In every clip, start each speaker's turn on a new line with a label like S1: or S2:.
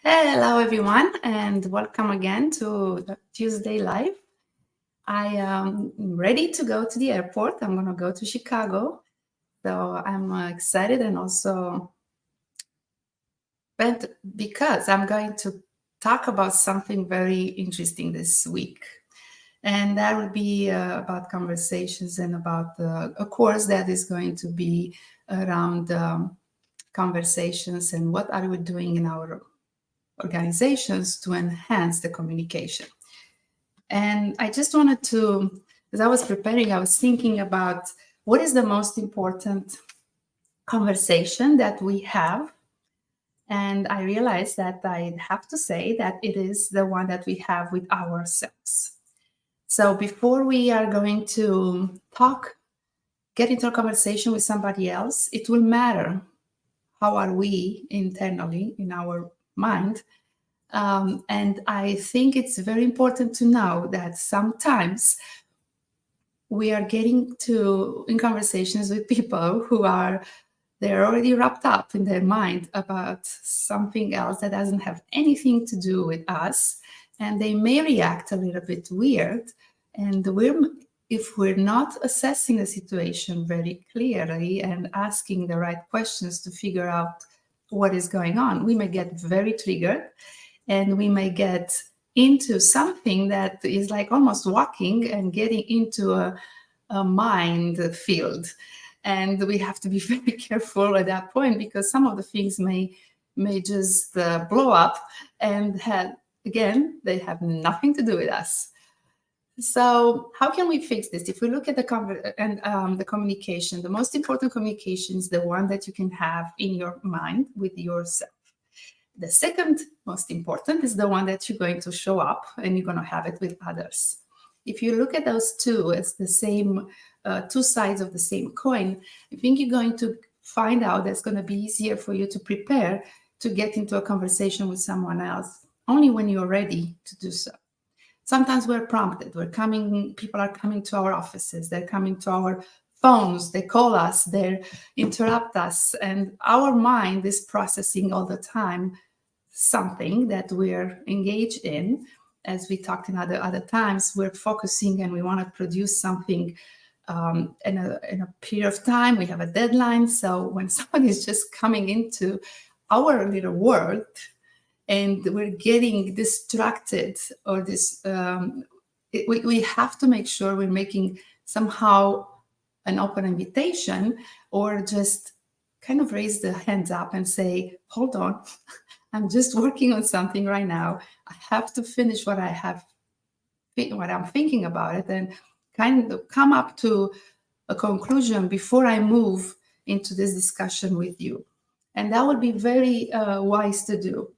S1: Hello, everyone, and welcome again to the Tuesday Live. I am ready to go to the airport. I'm going to go to Chicago. So I'm excited and also but because I'm going to talk about something very interesting this week. And that will be about conversations and about a course that is going to be around conversations and what are we doing in our organizations to enhance the communication. And I just wanted to, as I was preparing, I was thinking about what is the most important conversation that we have. And I realized that I have to say that it is the one that we have with ourselves. So before we are going to get into a conversation with somebody else, it will matter how are we internally in our mind. And I think it's very important to know that sometimes we are getting to in conversations with people who are they're already wrapped up in their mind about something else that doesn't have anything to do with us, and they may react a little bit weird. And if we're not assessing the situation very clearly and asking the right questions to figure out what is going on, we may get very triggered and we may get into something that is like almost walking and getting into a mind field. And we have to be very careful at that point because some of the things may just blow up and again, they have nothing to do with us. So how can we fix this? If we look at the communication, the most important communication is the one that you can have in your mind with yourself. The second most important is the one that you're going to show up and you're going to have it with others. If you look at those two as the same, two sides of the same coin, I think you're going to find out that's going to be easier for you to prepare to get into a conversation with someone else only when you're ready to do so. Sometimes we're prompted. People are coming to our offices. They're coming to our phones. They call us. They interrupt us. And our mind is processing all the time something that we're engaged in. As we talked in other times, we're focusing and we want to produce something in a period of time. We have a deadline. So when someone is just coming into our little world and we're getting distracted or we have to make sure we're making somehow an open invitation or just kind of raise the hands up and say, hold on, I'm just working on something right now. I have to finish what I'm thinking about it and kind of come up to a conclusion before I move into this discussion with you. And that would be very wise to do.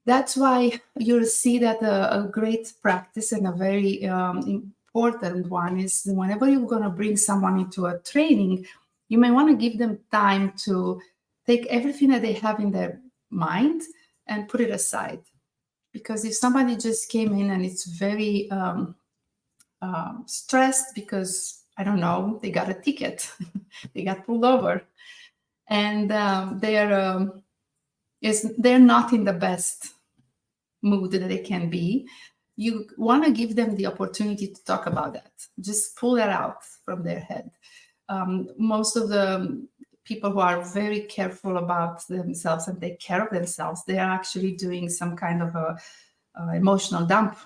S1: That's why you'll see that a great practice and a very important one is whenever you're going to bring someone into a training, you may want to give them time to take everything that they have in their mind and put it aside. Because if somebody just came in and it's very stressed because, I don't know, they got a ticket, they got pulled over, and they're not in the best mood that they can be, you want to give them the opportunity to talk about that. Just pull that out from their head. Most of the people who are very careful about themselves and take care of themselves, they are actually doing some kind of a emotional dump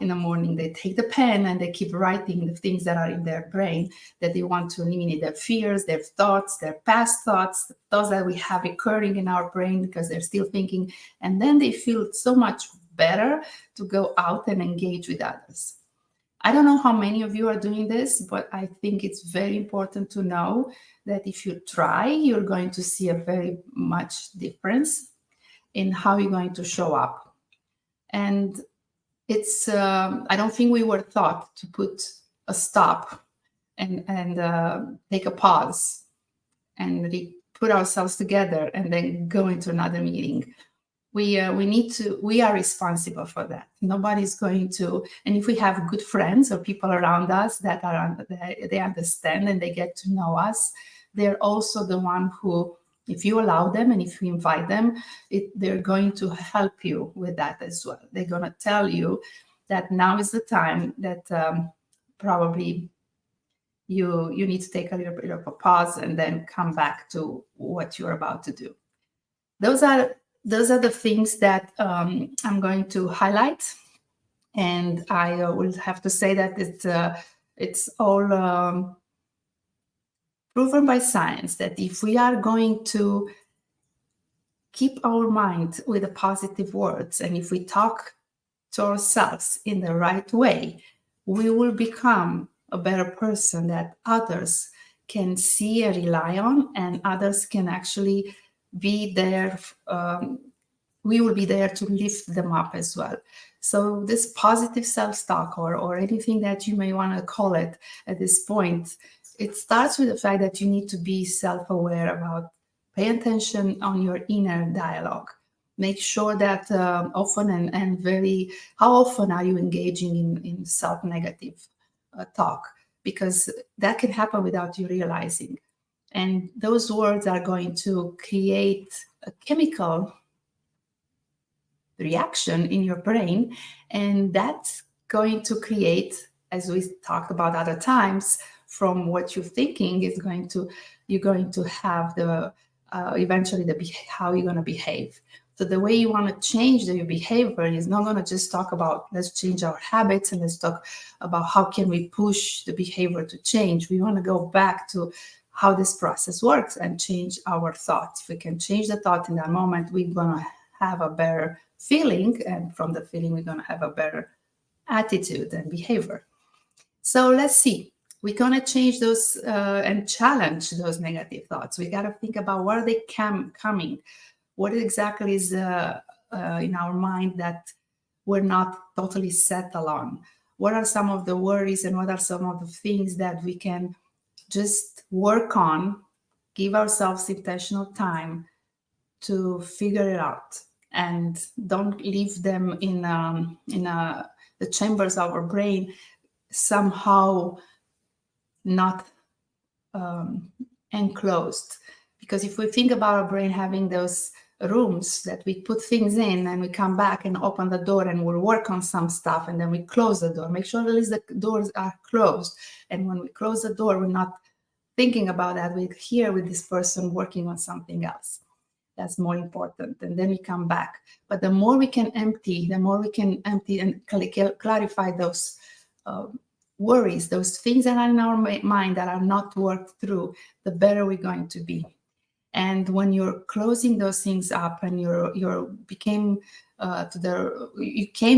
S1: in the morning. They take the pen and they keep writing the things that are in their brain that they want to eliminate, their fears, their thoughts, their past thoughts, those that we have occurring in our brain because they're still thinking. And then they feel so much better to go out and engage with others. I don't know how many of you are doing this, but I think it's very important to know that if you try, you're going to see a very much difference in how you're going to show up. And it's I don't think we were taught to put a stop and take a pause and put ourselves together and then go into another meeting. We are responsible for that. Nobody's going to, and if we have good friends or people around us that they understand and they get to know us, they're also the one who If you allow them and if you invite them, they're going to help you with that as well. They're going to tell you that now is the time that probably you need to take a little bit of a pause and then come back to what you're about to do. Those are the things that I'm going to highlight, and I will have to say that it's all proven by science that if we are going to keep our mind with the positive words, and if we talk to ourselves in the right way, we will become a better person that others can see and rely on, and others can actually be there. We will be there to lift them up as well. So this positive self-talk, or anything that you may want to call it at this point, it starts with the fact that you need to be self-aware about, pay attention on your inner dialogue. Make sure that often and very, how often are you engaging in self-negative talk? Because that can happen without you realizing. And those words are going to create a chemical reaction in your brain, and that's going to create, as we talked about other times, from what you're thinking is you're going to have the eventually how you're going to behave. So the way you want to change your behavior is not going to just talk about let's change our habits and let's talk about how can we push the behavior to change. We want to go back to how this process works and change our thoughts. If we can change the thought in that moment, we're going to have a better feeling, and from the feeling we're going to have a better attitude and behavior. So let's see, we're going to change those and challenge those negative thoughts. We got to think about where they coming, what exactly is in our mind that we're not totally settled on. What are some of the worries and what are some of the things that we can just work on, give ourselves intentional time to figure it out, and don't leave them in the chambers of our brain somehow not enclosed. Because if we think about our brain having those rooms that we put things in and we come back and open the door and we'll work on some stuff, and then we close the door, make sure at least the doors are closed. And when we close the door, we're not thinking about that. We're here with this person working on something else. That's more important. And then we come back. But the more we can empty and clarify those worries, those things that are in our mind that are not worked through, the better we're going to be. And when you're closing those things up and you came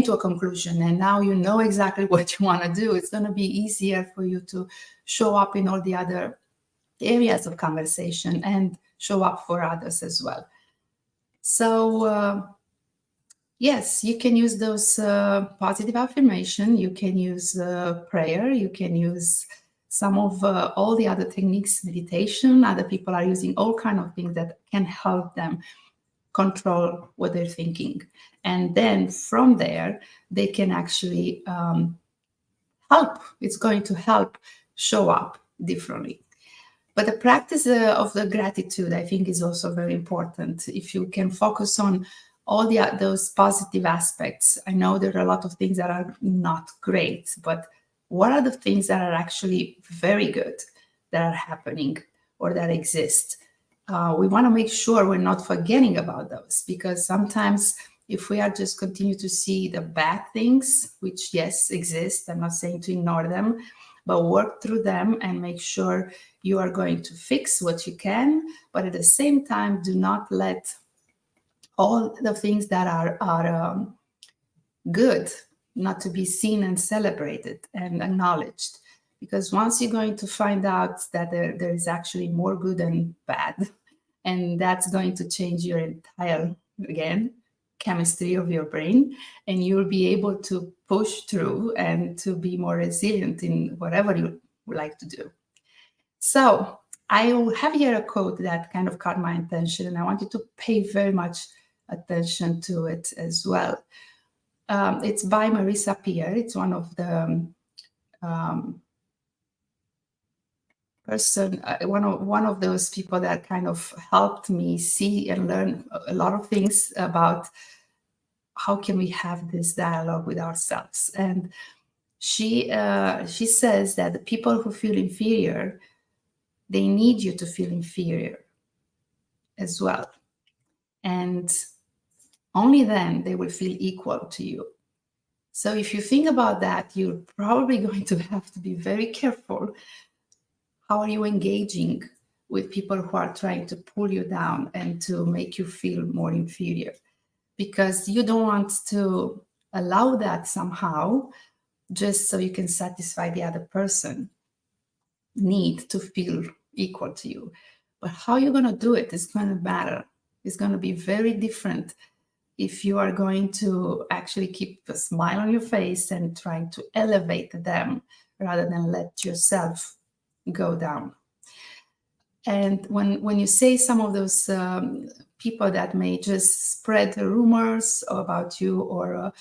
S1: to a conclusion, and now you know exactly what you want to do, it's going to be easier for you to show up in all the other areas of conversation and show up for others as well. So yes, you can use those positive affirmation, you can use prayer, you can use some of all the other techniques, meditation. Other people are using all kinds of things that can help them control what they're thinking. And then from there, they can actually help. It's going to help show up differently. But the practice of the gratitude, I think, is also very important. If you can focus on all those positive aspects. I know there are a lot of things that are not great, but what are the things that are actually very good that are happening or that exist? We want to make sure we're not forgetting about those, because sometimes if we are just continue to see the bad things, which yes, exist, I'm not saying to ignore them, but work through them and make sure you are going to fix what you can, but at the same time, do not let all the things that are good not to be seen and celebrated and acknowledged. Because once you're going to find out that there is actually more good than bad, and that's going to change your entire, again, chemistry of your brain, and you'll be able to push through and to be more resilient in whatever you would like to do. So I will have here a quote that kind of caught my attention, and I want you to pay very much attention to it as well. It's by Marisa Peer. It's one of the person, one of those people that kind of helped me see and learn a lot of things about how can we have this dialogue with ourselves. And she says that the people who feel inferior, they need you to feel inferior as well, and only then they will feel equal to you. So if you think about that, you're probably going to have to be very careful. How are you engaging with people who are trying to pull you down and to make you feel more inferior? Because you don't want to allow that somehow just so you can satisfy the other person need to feel equal to you. But how you're going to do it is going to matter. It's going to be very different if you are going to actually keep a smile on your face and trying to elevate them rather than let yourself go down. And when you say some of those people that may just spread rumors about you or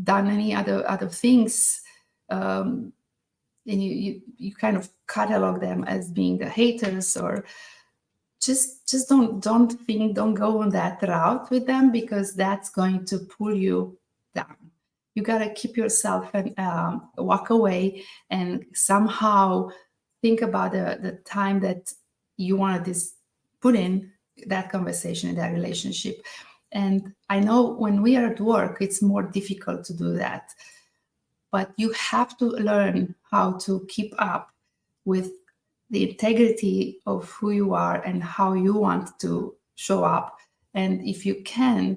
S1: done any other things, and you kind of catalog them as being the haters, or just don't go on that route with them, because that's going to pull you down. You got to keep yourself and walk away and somehow think about the time that you want to put in that conversation, in that relationship. And I know when we are at work, it's more difficult to do that. But you have to learn how to keep up with the integrity of who you are and how you want to show up. And if you can,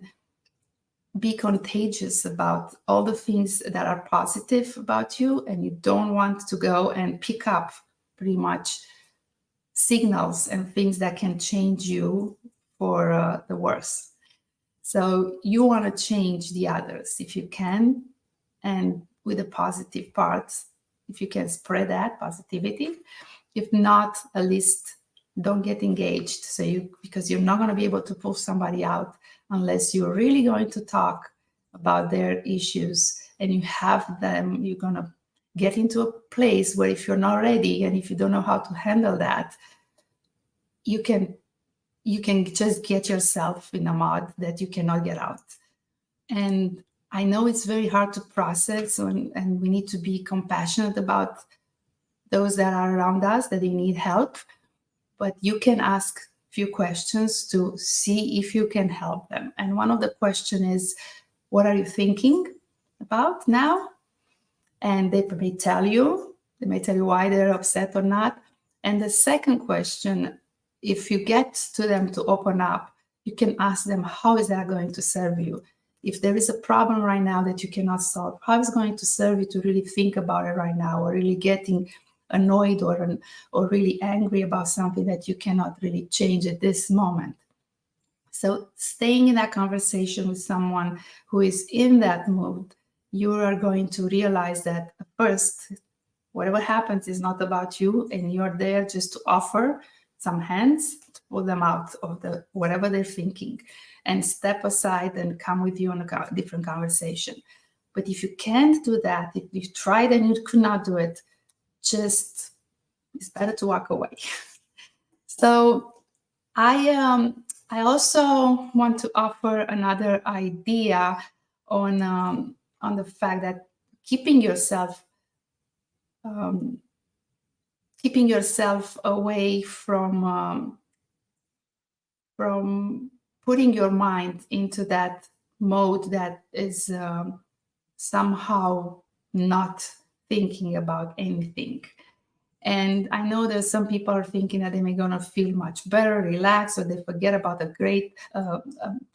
S1: be contagious about all the things that are positive about you, and you don't want to go and pick up pretty much signals and things that can change you for the worse. So you want to change the others if you can, and with the positive parts, if you can spread that positivity. If not, at least don't get engaged. Because you're not going to be able to pull somebody out unless you're really going to talk about their issues and you have them. You're going to get into a place where if you're not ready and if you don't know how to handle that, you can just get yourself in a mud that you cannot get out. And I know it's very hard to process, and we need to be compassionate about those that are around us, that they need help. But you can ask a few questions to see if you can help them. And one of the questions is, what are you thinking about now? And they may tell you why they're upset or not. And the second question, if you get to them to open up, you can ask them, how is that going to serve you? If there is a problem right now that you cannot solve, how is it going to serve you to really think about it right now, or really getting annoyed or really angry about something that you cannot really change at this moment? So staying in that conversation with someone who is in that mood, you are going to realize that first, whatever happens is not about you, and you're there just to offer some hands to pull them out of whatever they're thinking, and step aside and come with you on a different conversation. But if you can't do that, if you tried and you could not do it, it's better to walk away. So I also want to offer another idea on the fact that keeping yourself away from putting your mind into that mode that is somehow not thinking about anything. And I know there's some people are thinking that they may gonna feel much better, relaxed, or they forget about the great,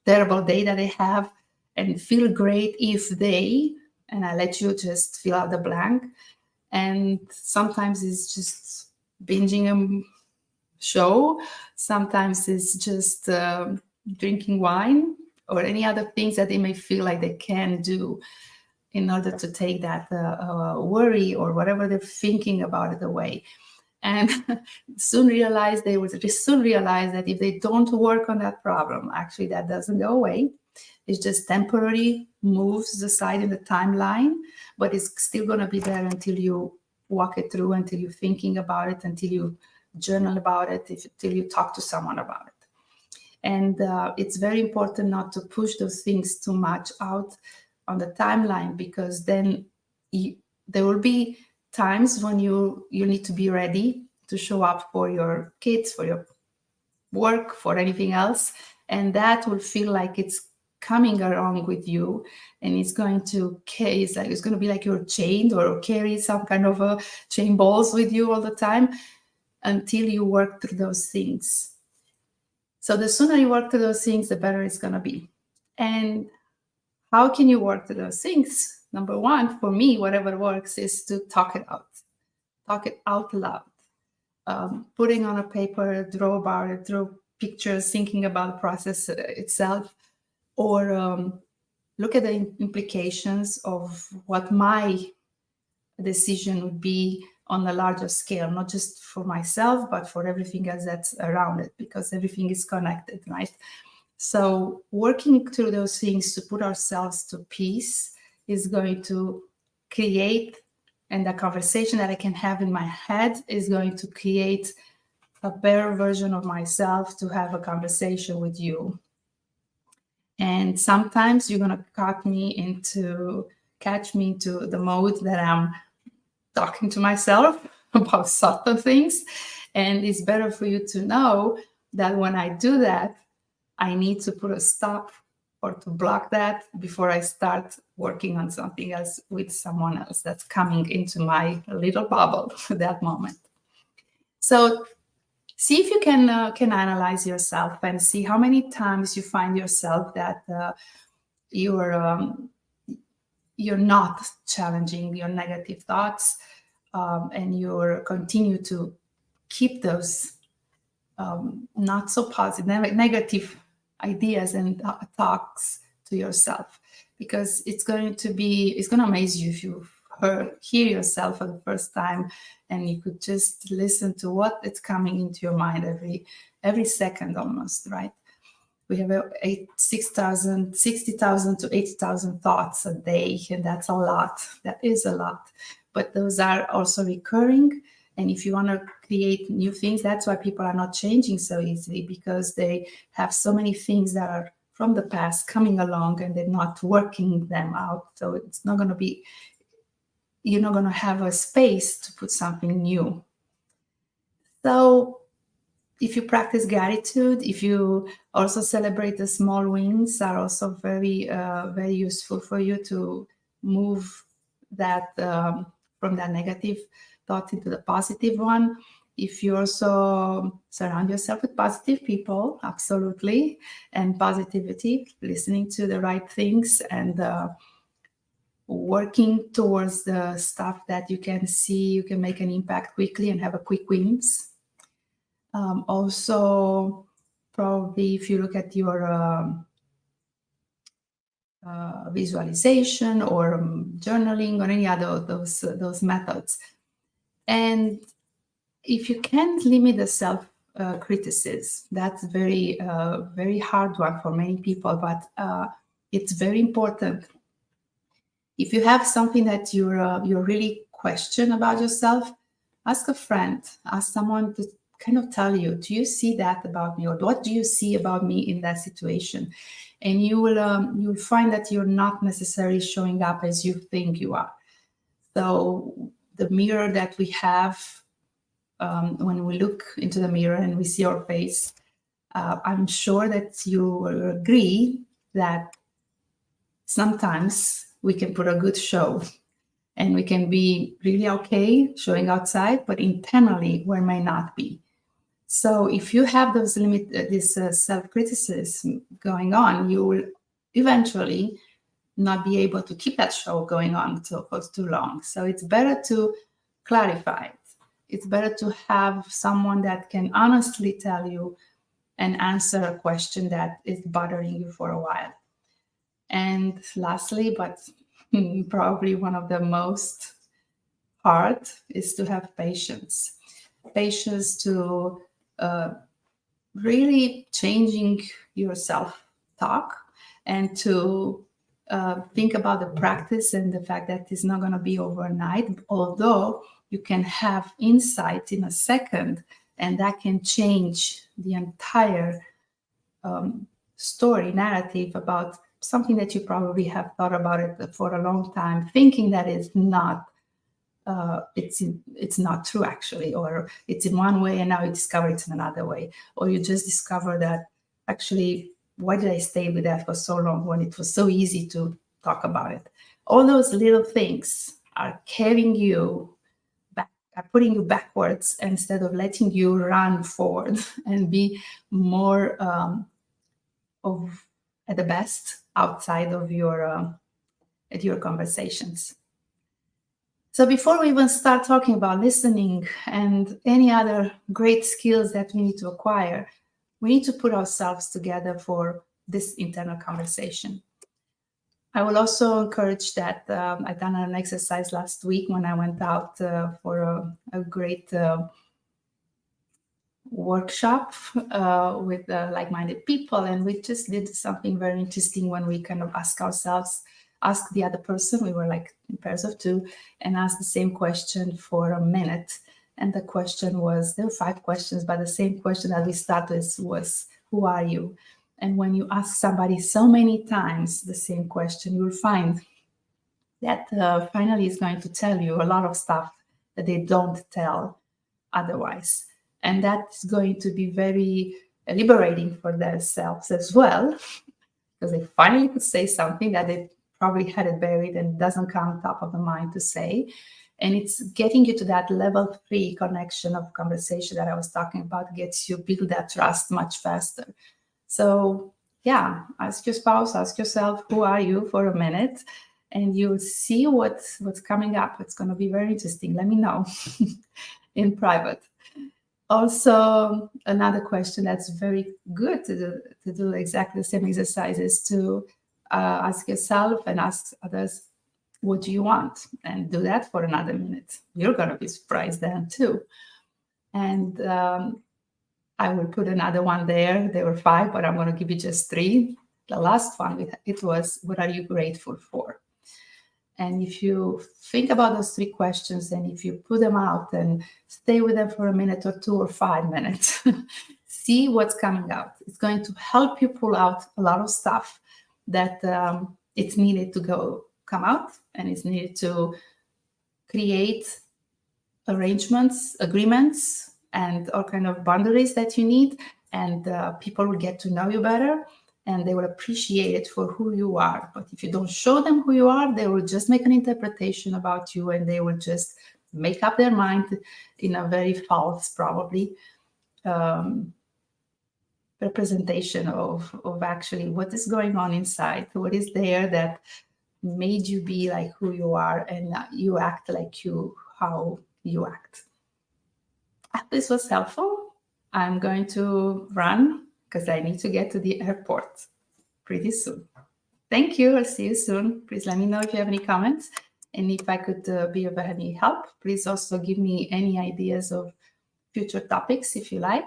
S1: terrible day that they have, and feel great if they, and I let you just fill out the blank. And sometimes it's just binging a show. Sometimes it's just drinking wine or any other things that they may feel like they can do in order to take that worry or whatever they're thinking about it away. And soon realize that if they don't work on that problem, actually that doesn't go away. It's just temporary, moves aside in the timeline, but it's still going to be there until you walk it through, until you're thinking about it, until you journal about it, till you talk to someone about it. And it's very important not to push those things too much out on the timeline, because then there will be times when you need to be ready to show up for your kids, for your work, for anything else. And that will feel like it's coming along with you, and it's going to it's going to be like you're chained or carry some kind of a chain balls with you all the time until you work through those things. So the sooner you work through those things, the better it's going to be. And how can you work through those things? Number one, for me, whatever works is to talk it out loud. Putting on a paper, draw about it, draw pictures, thinking about the process itself, or look at the implications of what my decision would be on a larger scale, not just for myself, but for everything else that's around it, because everything is connected, right? So working through those things to put ourselves to peace is going to create, and the conversation that I can have in my head is going to create a better version of myself to have a conversation with you. And sometimes you're going to catch me into the mode that I'm talking to myself about subtle things. And it's better for you to know that when I do that, I need to put a stop or to block that before I start working on something else with someone else that's coming into my little bubble at that moment. So see if you can analyze yourself and see how many times you find yourself that you're not challenging your negative thoughts, and you continue to keep those not so positive, negative ideas and talks to yourself, because it's going to amaze you if you hear yourself for the first time and you could just listen to what is coming into your mind every second almost, right? We have 60,000 to 80,000 thoughts a day, and that's a lot. That is a lot. But those are also recurring. And if you want to create new things, that's why people are not changing so easily, because they have so many things that are from the past coming along and they're not working them out. So it's not going to be, you're not going to have a space to put something new. So if you practice gratitude, if you also celebrate the small wins, are also very, very useful for you to move that from that negative thought into the positive one. If you also surround yourself with positive people, absolutely, and positivity, listening to the right things and working towards the stuff that you can see, you can make an impact quickly and have a quick wins. Also, probably if you look at your visualization or journaling or any other of those methods. And if you can't limit the self-criticism, that's very, very hard one for many people, but it's very important. If you have something that you're really question about yourself, ask a friend, ask someone to kind of tell you, do you see that about me, or what do you see about me in that situation? And you'll find that you're not necessarily showing up as you think you are. So the mirror that we have, when we look into the mirror and we see our face, I'm sure that you will agree that sometimes we can put a good show and we can be really okay showing outside, but internally we may not be. So if you have those this self-criticism going on, you will eventually not be able to keep that show going on for too long. So it's better to clarify it. It's better to have someone that can honestly tell you and answer a question that is bothering you for a while. And lastly, but probably one of the most hard, is to have patience. Patience to really changing your self-talk and to think about the practice and the fact that it's not going to be overnight, although you can have insight in a second And that can change the entire story, narrative about something that you probably have thought about it for a long time, thinking that it's not true actually, or it's in one way and now you discover it's in another way, or you just discover that actually, why did I stay with that for so long when it was so easy to talk about it? All those little things are carrying you back, are putting you backwards instead of letting you run forward and be more at the best outside of your at your conversations. So before we even start talking about listening and any other great skills that we need to acquire, we need to put ourselves together for this internal conversation. I will also encourage that I've done an exercise last week when I went out for a great workshop with like-minded people, and we just did something very interesting when we kind of ask the other person, we were like in pairs of two, and asked the same question for a minute. And the question was, there were 5 questions, but the same question that we started was, who are you? And when you ask somebody so many times the same question, you will find that finally is going to tell you a lot of stuff that they don't tell otherwise. And that's going to be very liberating for themselves as well, because they finally could say something that they probably had it buried and doesn't come top of the mind to say. And it's getting you to that level 3 connection of conversation that I was talking about, gets you build that trust much faster. So yeah, ask your spouse, ask yourself, who are you for a minute, and you'll see what's coming up. It's going to be very interesting. Let me know in private. Also, another question that's very good to do exactly the same exercise is to ask yourself and ask others, what do you want? And do that for another minute. You're going to be surprised then too. And I will put another one there. There were 5, but I'm going to give you just 3. The last one, it was, what are you grateful for? And if you think about those 3 questions, and if you put them out and stay with them for a minute or 2 or 5 minutes, see what's coming out. It's going to help you pull out a lot of stuff that it's needed to come out, and it's needed to create arrangements, agreements, and all kind of boundaries that you need. And people will get to know you better, and they will appreciate it for who you are. But if you don't show them who you are, they will just make an interpretation about you, and they will just make up their mind in a very false, probably, representation of actually what is going on inside, what is there that made you be like who you are, and you act like how you act. I hope this was helpful. I'm going to run because I need to get to the airport pretty soon. Thank you. I'll see you soon. Please let me know if you have any comments. And if I could be of any help, please also give me any ideas of future topics if you like.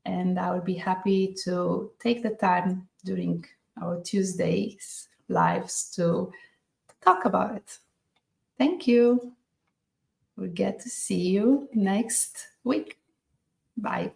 S1: And I will be happy to take the time during our Tuesdays lives to talk about it. Thank you. We'll get to see you next week. Bye.